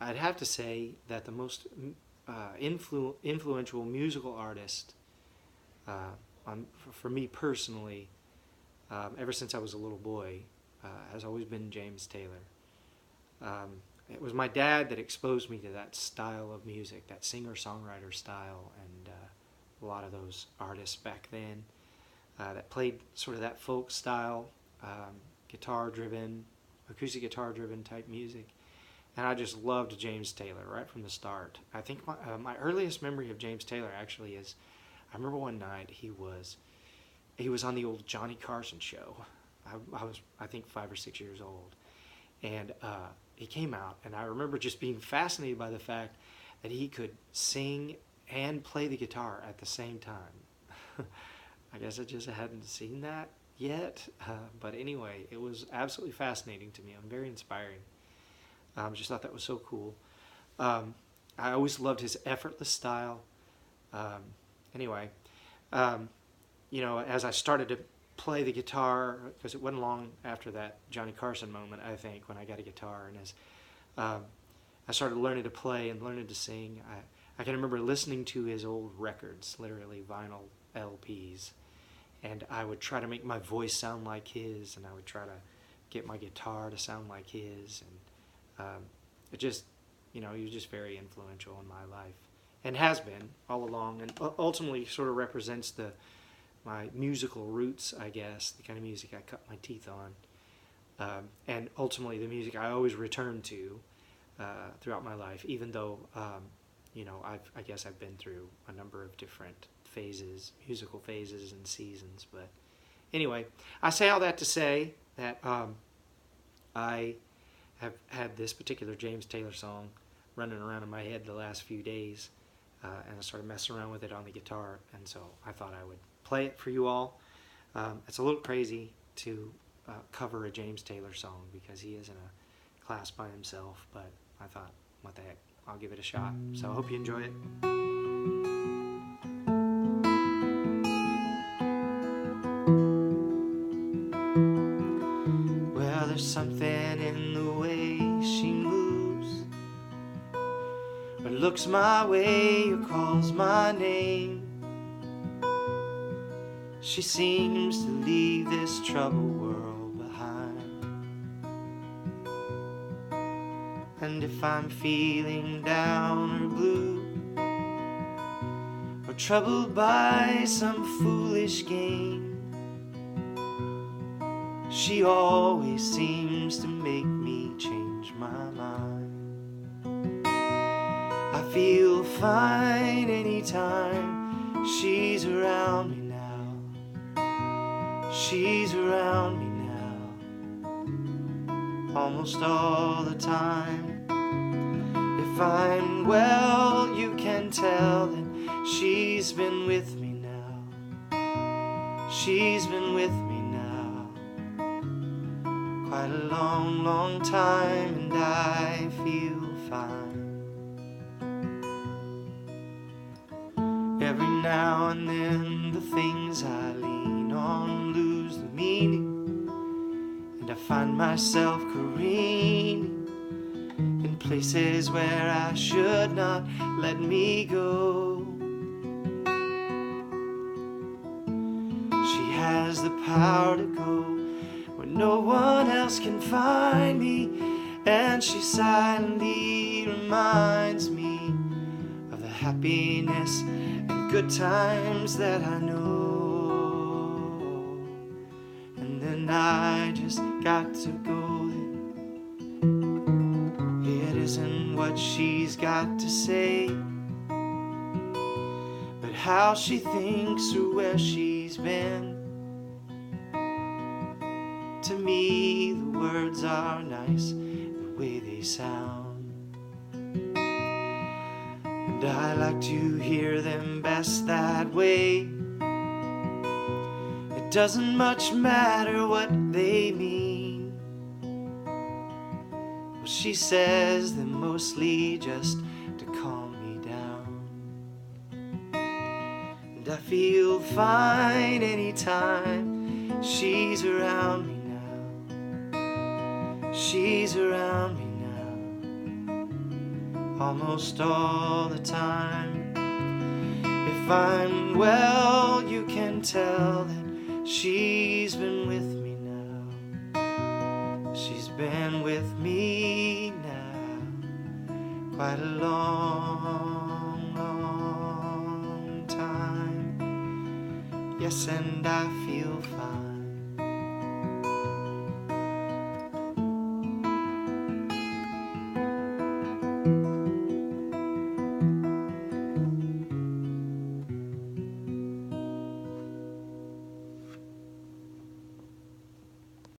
I'd have to say that the most influential musical artist for me personally, ever since I was a little boy, has always been James Taylor. It was my dad that exposed me to that style of music, that singer-songwriter style, and a lot of those artists back then that played sort of that folk style, guitar-driven, acoustic guitar-driven type music. And I just loved James Taylor right from the start. I think my earliest memory of James Taylor actually is, I remember one night he was on the old Johnny Carson show. I was, I think, 5 or 6 years old, and he came out, and I remember just being fascinated by the fact that he could sing and play the guitar at the same time. I guess I just hadn't seen that yet, but anyway, it was absolutely fascinating to me and very inspiring. Just thought that was so cool. I always loved his effortless style. Um, anyway, as I started to play the guitar, because it wasn't long after that Johnny Carson moment, I think, when I got a guitar, and as I started learning to play and learning to sing, I can remember listening to his old records, literally vinyl LPs, and I would try to make my voice sound like his, and I would try to get my guitar to sound like his, and it just, he was just very influential in my life, and has been all along, and ultimately sort of represents my musical roots, I guess, the kind of music I cut my teeth on, and ultimately the music I always return to throughout my life, even though, I guess I've been through a number of different phases, musical phases and seasons, but anyway, I say all that to say that I have had this particular James Taylor song running around in my head the last few days, and I started messing around with it on the guitar, and so I thought I would play it for you all. It's a little crazy to cover a James Taylor song because he is in a class by himself, but I thought, what the heck, I'll give it a shot. So I hope you enjoy it. Well, there's something in the way she moves, or looks my way, or calls my name. She seems to leave this troubled world behind. And if I'm feeling down or blue, or troubled by some foolish game, she always seems to make me change my mind. I feel fine anytime she's around me now. She's around me now, almost all the time. If I'm well, you can tell that she's been with me now. She's been with me now quite a long, long time, and I feel fine. Every now and then the things I lean on lose the meaning, and I find myself careening in places where I should not let me go. She has the power to go where no one else can find me, and she silently reminds me of the happiness and good times that I know. And then I just got to go there. It isn't what she's got to say, but how she thinks or where she's been. To me the words are nice the way they sound, and I like to hear them best that way. It doesn't much matter what they mean. Well, she says them mostly just to calm me down, and I feel fine anytime she's around me now. She's around me now. almost all the time. If I'm well, you can tell that she's been with me now. She's been with me now quite a long, long time. Yes, and I feel